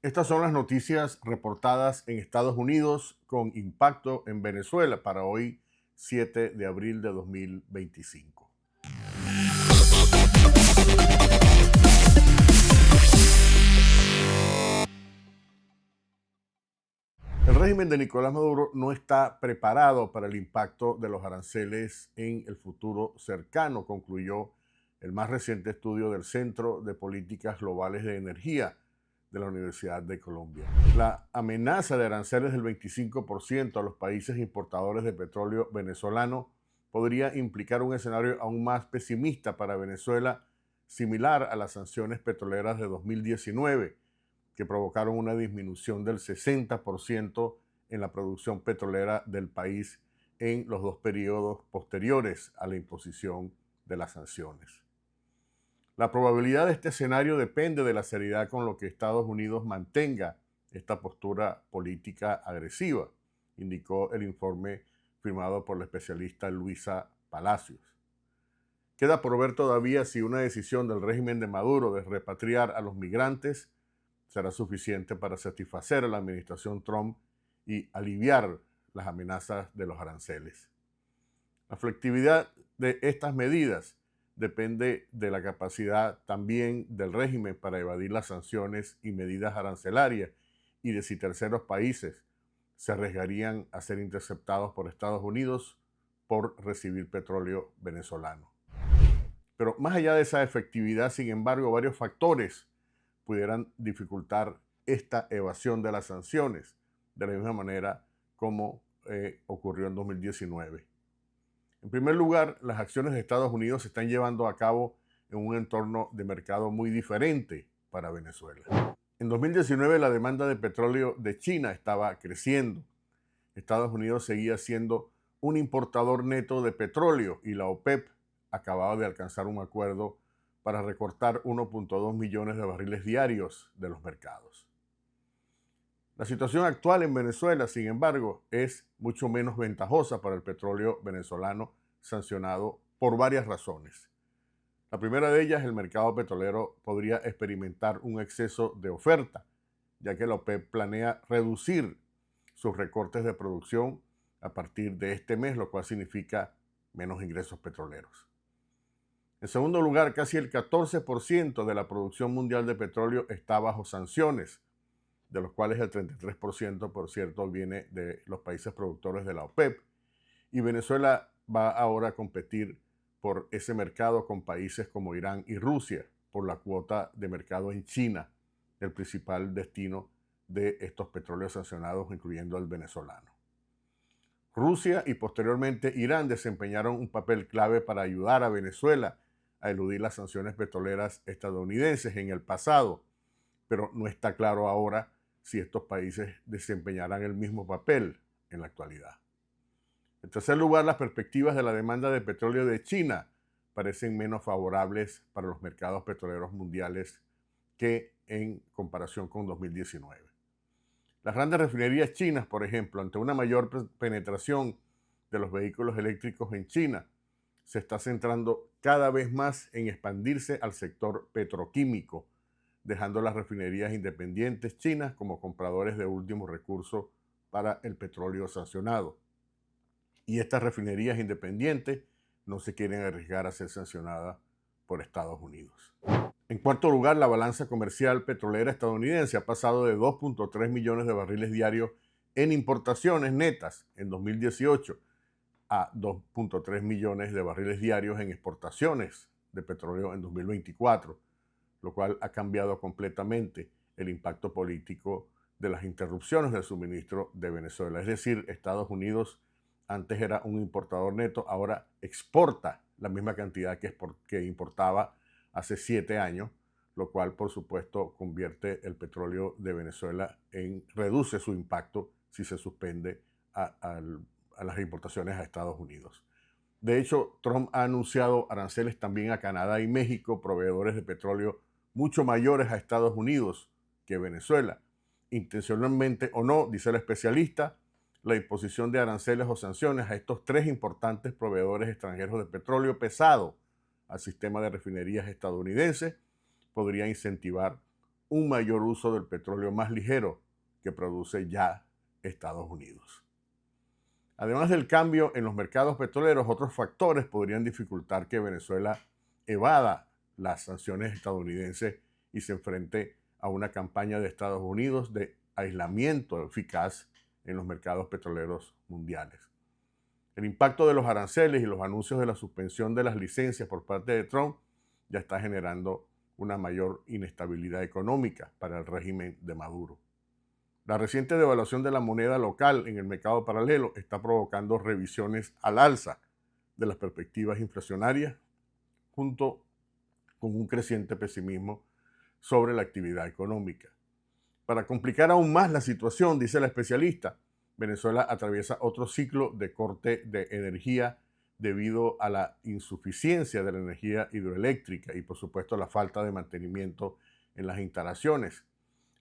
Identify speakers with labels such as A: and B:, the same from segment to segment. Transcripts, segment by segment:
A: Estas son las noticias reportadas en Estados Unidos con impacto en Venezuela para hoy, 7 de abril de 2025. El régimen de Nicolás Maduro no está preparado para el impacto de los aranceles en el futuro cercano, concluyó el más reciente estudio del Centro de Políticas Globales de Energía de la Universidad de Colombia. La amenaza de aranceles del 25% a los países importadores de petróleo venezolano podría implicar un escenario aún más pesimista para Venezuela, similar a las sanciones petroleras de 2019, que provocaron una disminución del 60% en la producción petrolera del país en los dos periodos posteriores a la imposición de las sanciones. La probabilidad de este escenario depende de la seriedad con lo que Estados Unidos mantenga esta postura política agresiva, indicó el informe firmado por la especialista Luisa Palacios. Queda por ver todavía si una decisión del régimen de Maduro de repatriar a los migrantes será suficiente para satisfacer a la administración Trump y aliviar las amenazas de los aranceles. La flexibilidad de estas medidas depende de la capacidad también del régimen para evadir las sanciones y medidas arancelarias y de si terceros países se arriesgarían a ser interceptados por Estados Unidos por recibir petróleo venezolano. Pero más allá de esa efectividad, sin embargo, varios factores pudieran dificultar esta evasión de las sanciones, de la misma manera como ocurrió en 2019. En primer lugar, las acciones de Estados Unidos se están llevando a cabo en un entorno de mercado muy diferente para Venezuela. En 2019 la demanda de petróleo de China estaba creciendo. Estados Unidos seguía siendo un importador neto de petróleo y la OPEP acababa de alcanzar un acuerdo para recortar 1.2 millones de barriles diarios de los mercados. La situación actual en Venezuela, sin embargo, es mucho menos ventajosa para el petróleo venezolano sancionado por varias razones. La primera de ellas, el mercado petrolero podría experimentar un exceso de oferta, ya que la OPEP planea reducir sus recortes de producción a partir de este mes, lo cual significa menos ingresos petroleros. En segundo lugar, casi el 14% de la producción mundial de petróleo está bajo sanciones, de los cuales el 33%, por cierto, viene de los países productores de la OPEP. Y Venezuela va ahora a competir por ese mercado con países como Irán y Rusia, por la cuota de mercado en China, el principal destino de estos petróleos sancionados, incluyendo el venezolano. Rusia y posteriormente Irán desempeñaron un papel clave para ayudar a Venezuela a eludir las sanciones petroleras estadounidenses en el pasado, pero no está claro ahora si estos países desempeñarán el mismo papel en la actualidad. En tercer lugar, las perspectivas de la demanda de petróleo de China parecen menos favorables para los mercados petroleros mundiales que en comparación con 2019. Las grandes refinerías chinas, por ejemplo, ante una mayor penetración de los vehículos eléctricos en China, se está centrando cada vez más en expandirse al sector petroquímico, dejando las refinerías independientes chinas como compradores de último recurso para el petróleo sancionado. Y estas refinerías independientes no se quieren arriesgar a ser sancionadas por Estados Unidos. En cuarto lugar, la balanza comercial petrolera estadounidense ha pasado de 2.3 millones de barriles diarios en importaciones netas en 2018 a 2.3 millones de barriles diarios en exportaciones de petróleo en 2024, lo cual ha cambiado completamente el impacto político de las interrupciones del suministro de Venezuela. Es decir, Estados Unidos antes era un importador neto, ahora exporta la misma cantidad que importaba hace 7 años, lo cual por supuesto convierte el petróleo de Venezuela reduce su impacto si se suspende a las importaciones a Estados Unidos. De hecho, Trump ha anunciado aranceles también a Canadá y México, proveedores de petróleo mucho mayores a Estados Unidos que Venezuela. Intencionalmente o no, dice el especialista, la imposición de aranceles o sanciones a estos tres importantes proveedores extranjeros de petróleo pesado al sistema de refinerías estadounidenses podría incentivar un mayor uso del petróleo más ligero que produce ya Estados Unidos. Además del cambio en los mercados petroleros, otros factores podrían dificultar que Venezuela evada las sanciones estadounidenses y se enfrente a una campaña de Estados Unidos de aislamiento eficaz en los mercados petroleros mundiales. El impacto de los aranceles y los anuncios de la suspensión de las licencias por parte de Trump ya está generando una mayor inestabilidad económica para el régimen de Maduro. La reciente devaluación de la moneda local en el mercado paralelo está provocando revisiones al alza de las perspectivas inflacionarias, junto con un creciente pesimismo sobre la actividad económica. Para complicar aún más la situación, dice la especialista, Venezuela atraviesa otro ciclo de corte de energía debido a la insuficiencia de la energía hidroeléctrica y, por supuesto, la falta de mantenimiento en las instalaciones.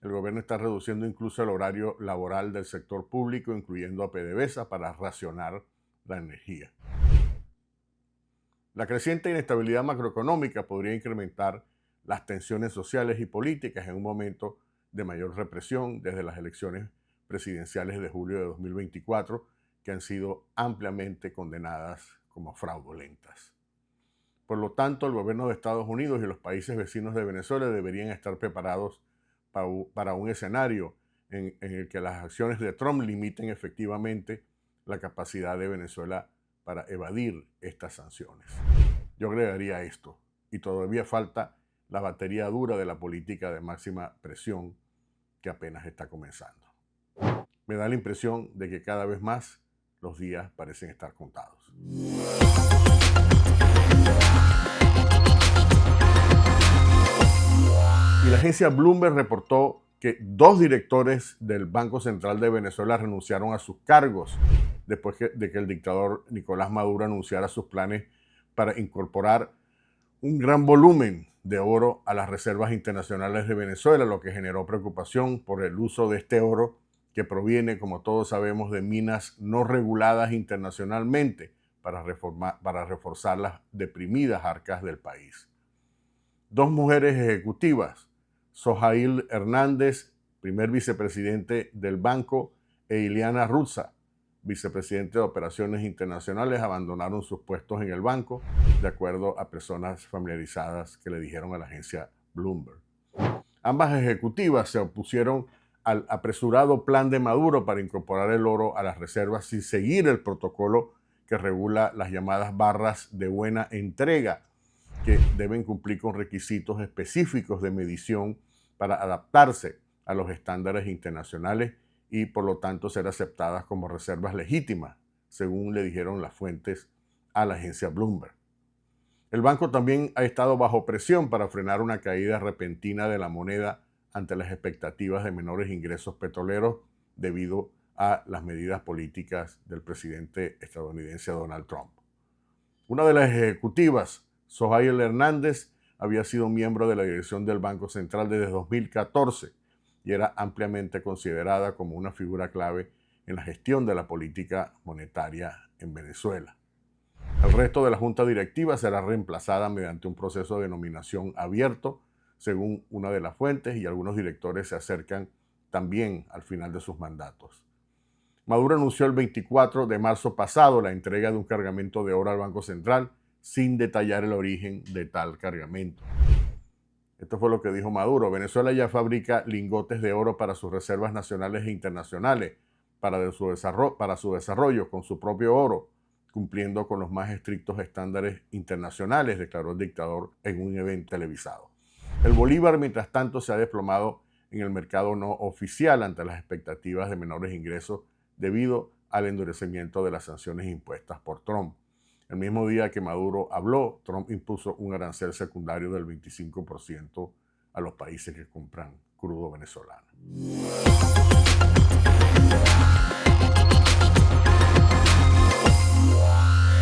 A: El gobierno está reduciendo incluso el horario laboral del sector público, incluyendo a PDVSA, para racionar la energía. La creciente inestabilidad macroeconómica podría incrementar las tensiones sociales y políticas en un momento de mayor represión desde las elecciones presidenciales de julio de 2024, que han sido ampliamente condenadas como fraudulentas. Por lo tanto, el gobierno de Estados Unidos y los países vecinos de Venezuela deberían estar preparados para un escenario en el que las acciones de Trump limiten efectivamente la capacidad de Venezuela para evadir estas sanciones. Yo agregaría esto, y todavía falta la batería dura de la política de máxima presión que apenas está comenzando. Me da la impresión de que cada vez más los días parecen estar contados. Y la agencia Bloomberg reportó que 2 directores del Banco Central de Venezuela renunciaron a sus cargos después de que el dictador Nicolás Maduro anunciara sus planes para incorporar un gran volumen de oro a las reservas internacionales de Venezuela, lo que generó preocupación por el uso de este oro que proviene, como todos sabemos, de minas no reguladas internacionalmente para reforzar las deprimidas arcas del país. 2 mujeres ejecutivas, Sohail Hernández, primer vicepresidente del banco, e Ileana Ruzza, vicepresidente de Operaciones Internacionales, abandonaron sus puestos en el banco, de acuerdo a personas familiarizadas que le dijeron a la agencia Bloomberg. Ambas ejecutivas se opusieron al apresurado plan de Maduro para incorporar el oro a las reservas sin seguir el protocolo que regula las llamadas barras de buena entrega, que deben cumplir con requisitos específicos de medición para adaptarse a los estándares internacionales y por lo tanto ser aceptadas como reservas legítimas, según le dijeron las fuentes a la agencia Bloomberg. El banco también ha estado bajo presión para frenar una caída repentina de la moneda ante las expectativas de menores ingresos petroleros debido a las medidas políticas del presidente estadounidense Donald Trump. Una de las ejecutivas, Sohail Hernández, había sido miembro de la dirección del Banco Central desde 2014 y era ampliamente considerada como una figura clave en la gestión de la política monetaria en Venezuela. El resto de la junta directiva será reemplazada mediante un proceso de nominación abierto, según una de las fuentes, y algunos directores se acercan también al final de sus mandatos. Maduro anunció el 24 de marzo pasado la entrega de un cargamento de oro al Banco Central, sin detallar el origen de tal cargamento. Esto fue lo que dijo Maduro. Venezuela ya fabrica lingotes de oro para sus reservas nacionales e internacionales, para su desarrollo con su propio oro, cumpliendo con los más estrictos estándares internacionales, declaró el dictador en un evento televisado. El bolívar, mientras tanto, se ha desplomado en el mercado no oficial ante las expectativas de menores ingresos debido al endurecimiento de las sanciones impuestas por Trump. El mismo día que Maduro habló, Trump impuso un arancel secundario del 25% a los países que compran crudo venezolano.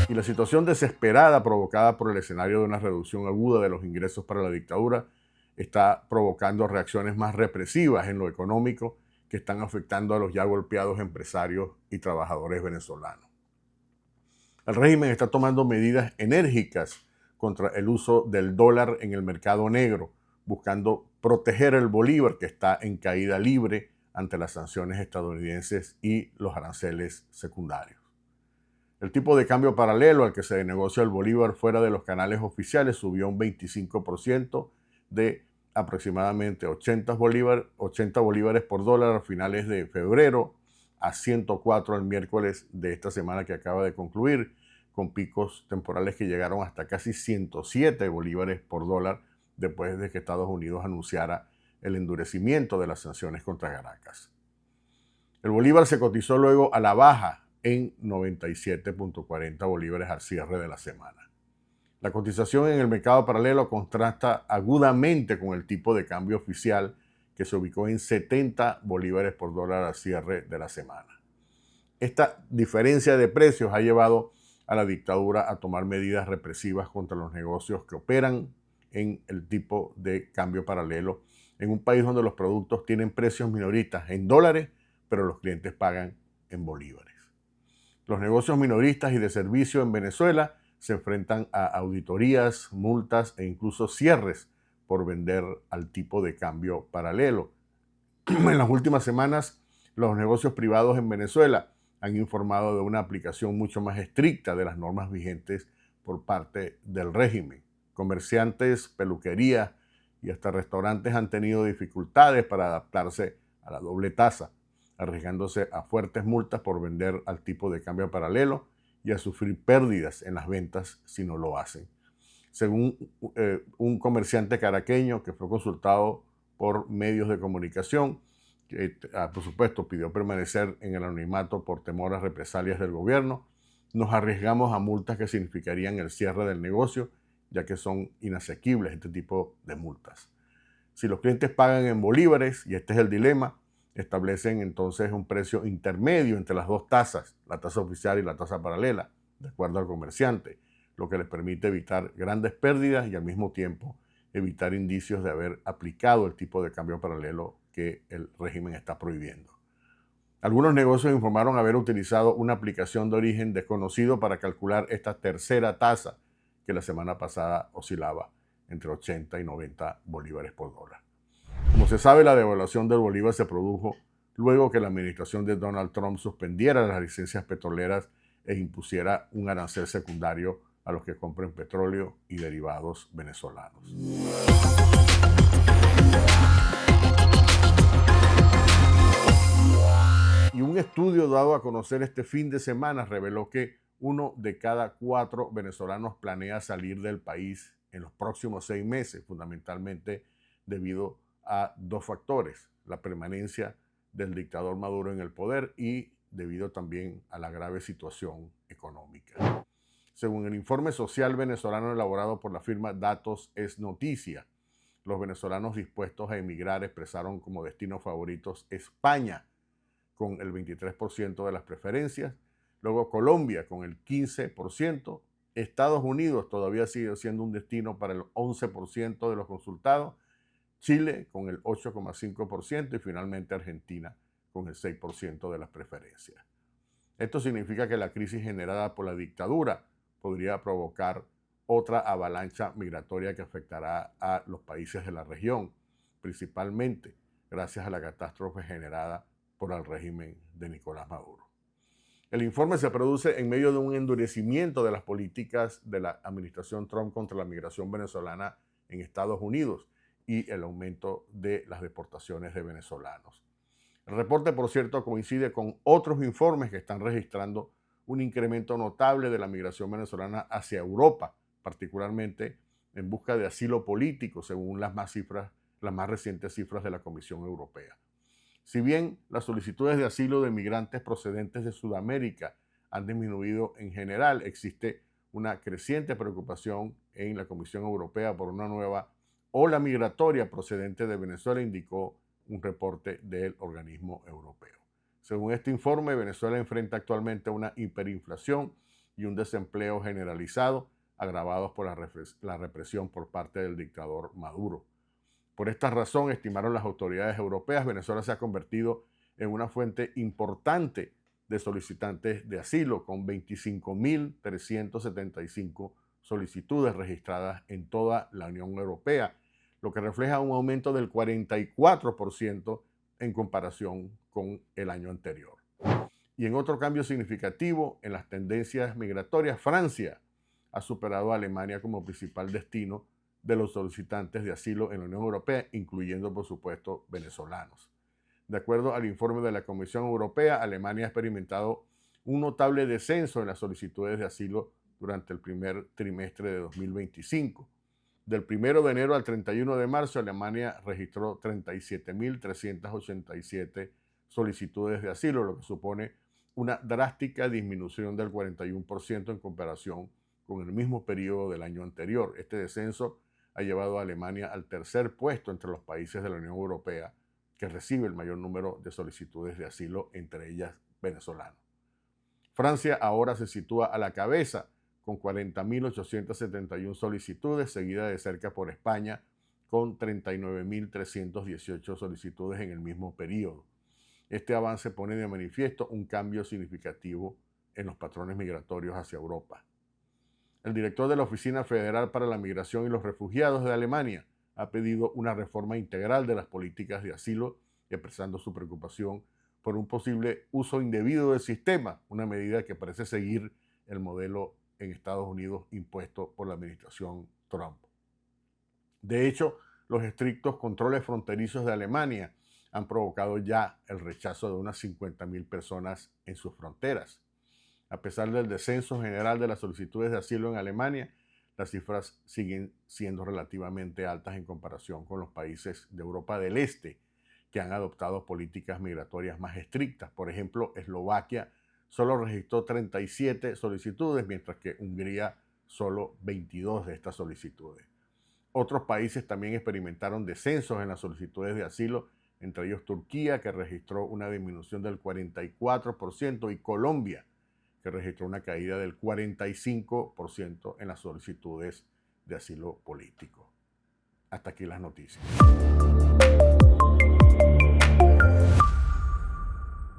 A: Y la situación desesperada provocada por el escenario de una reducción aguda de los ingresos para la dictadura está provocando reacciones más represivas en lo económico que están afectando a los ya golpeados empresarios y trabajadores venezolanos. El régimen está tomando medidas enérgicas contra el uso del dólar en el mercado negro, buscando proteger el bolívar, que está en caída libre ante las sanciones estadounidenses y los aranceles secundarios. El tipo de cambio paralelo al que se negocia el bolívar fuera de los canales oficiales subió un 25% de aproximadamente 80 bolívares por dólar a finales de febrero a 104 el miércoles de esta semana que acaba de concluir, con picos temporales que llegaron hasta casi 107 bolívares por dólar después de que Estados Unidos anunciara el endurecimiento de las sanciones contra Caracas. El bolívar se cotizó luego a la baja en 97.40 bolívares al cierre de la semana. La cotización en el mercado paralelo contrasta agudamente con el tipo de cambio oficial, que se ubicó en 70 bolívares por dólar al cierre de la semana. Esta diferencia de precios ha llevado a la dictadura a tomar medidas represivas contra los negocios que operan en el tipo de cambio paralelo en un país donde los productos tienen precios minoristas en dólares, pero los clientes pagan en bolívares. Los negocios minoristas y de servicio en Venezuela se enfrentan a auditorías, multas e incluso cierres por vender al tipo de cambio paralelo. En las últimas semanas, los negocios privados en Venezuela han informado de una aplicación mucho más estricta de las normas vigentes por parte del régimen. Comerciantes, peluquerías y hasta restaurantes han tenido dificultades para adaptarse a la doble tasa, arriesgándose a fuertes multas por vender al tipo de cambio paralelo y a sufrir pérdidas en las ventas si no lo hacen. Según un comerciante caraqueño que fue consultado por medios de comunicación, que por supuesto pidió permanecer en el anonimato por temor a represalias del gobierno, nos arriesgamos a multas que significarían el cierre del negocio, ya que son inasequibles este tipo de multas. Si los clientes pagan en bolívares, y este es el dilema, establecen entonces un precio intermedio entre las dos tasas, la tasa oficial y la tasa paralela, de acuerdo al comerciante, lo que les permite evitar grandes pérdidas y al mismo tiempo evitar indicios de haber aplicado el tipo de cambio paralelo que el régimen está prohibiendo. Algunos negocios informaron haber utilizado una aplicación de origen desconocido para calcular esta tercera tasa, que la semana pasada oscilaba entre 80 y 90 bolívares por dólar. Como se sabe, la devaluación del bolívar se produjo luego que la administración de Donald Trump suspendiera las licencias petroleras e impusiera un arancel secundario a los que compren petróleo y derivados venezolanos. Y un estudio dado a conocer este fin de semana reveló que 1 de cada 4 venezolanos planea salir del país en los próximos 6 meses, fundamentalmente debido a 2 factores: la permanencia del dictador Maduro en el poder y debido también a la grave situación económica. Según el informe social venezolano elaborado por la firma Datos es Noticia, los venezolanos dispuestos a emigrar expresaron como destinos favoritos España, con el 23% de las preferencias, luego Colombia con el 15%, Estados Unidos todavía sigue siendo un destino para el 11% de los consultados, Chile con el 8,5% y finalmente Argentina con el 6% de las preferencias. Esto significa que la crisis generada por la dictadura podría provocar otra avalancha migratoria que afectará a los países de la región, principalmente gracias a la catástrofe generada por el régimen de Nicolás Maduro. El informe se produce en medio de un endurecimiento de las políticas de la administración Trump contra la migración venezolana en Estados Unidos y el aumento de las deportaciones de venezolanos. El reporte, por cierto, coincide con otros informes que están registrando un incremento notable de la migración venezolana hacia Europa, particularmente en busca de asilo político, según las más recientes cifras de la Comisión Europea. Si bien las solicitudes de asilo de migrantes procedentes de Sudamérica han disminuido en general, existe una creciente preocupación en la Comisión Europea por una nueva ola migratoria procedente de Venezuela, indicó un reporte del organismo europeo. Según este informe, Venezuela enfrenta actualmente una hiperinflación y un desempleo generalizado agravados por la represión por parte del dictador Maduro. Por esta razón, estimaron las autoridades europeas, Venezuela se ha convertido en una fuente importante de solicitantes de asilo, con 25.375 solicitudes registradas en toda la Unión Europea, lo que refleja un aumento del 44% en comparación con el año anterior. Y en otro cambio significativo en las tendencias migratorias, Francia ha superado a Alemania como principal destino de los solicitantes de asilo en la Unión Europea, incluyendo, por supuesto, venezolanos. De acuerdo al informe de la Comisión Europea, Alemania ha experimentado un notable descenso en las solicitudes de asilo durante el primer trimestre de 2025. Del 1 de enero al 31 de marzo, Alemania registró 37.387 solicitudes de asilo, lo que supone una drástica disminución del 41% en comparación con el mismo periodo del año anterior. Este descenso ha llevado a Alemania al tercer puesto entre los países de la Unión Europea que recibe el mayor número de solicitudes de asilo, entre ellas venezolanos. Francia ahora se sitúa a la cabeza con 40.871 solicitudes, seguida de cerca por España con 39.318 solicitudes en el mismo periodo. Este avance pone de manifiesto un cambio significativo en los patrones migratorios hacia Europa. El director de la Oficina Federal para la Migración y los Refugiados de Alemania ha pedido una reforma integral de las políticas de asilo, expresando su preocupación por un posible uso indebido del sistema, una medida que parece seguir el modelo en Estados Unidos impuesto por la administración Trump. De hecho, los estrictos controles fronterizos de Alemania han provocado ya el rechazo de unas 50.000 personas en sus fronteras. A pesar del descenso general de las solicitudes de asilo en Alemania, las cifras siguen siendo relativamente altas en comparación con los países de Europa del Este, que han adoptado políticas migratorias más estrictas. Por ejemplo, Eslovaquia solo registró 37 solicitudes, mientras que Hungría solo 22 de estas solicitudes. Otros países también experimentaron descensos en las solicitudes de asilo, entre ellos Turquía, que registró una disminución del 44%, y Colombia, que registró una caída del 45% en las solicitudes de asilo político. Hasta aquí las noticias.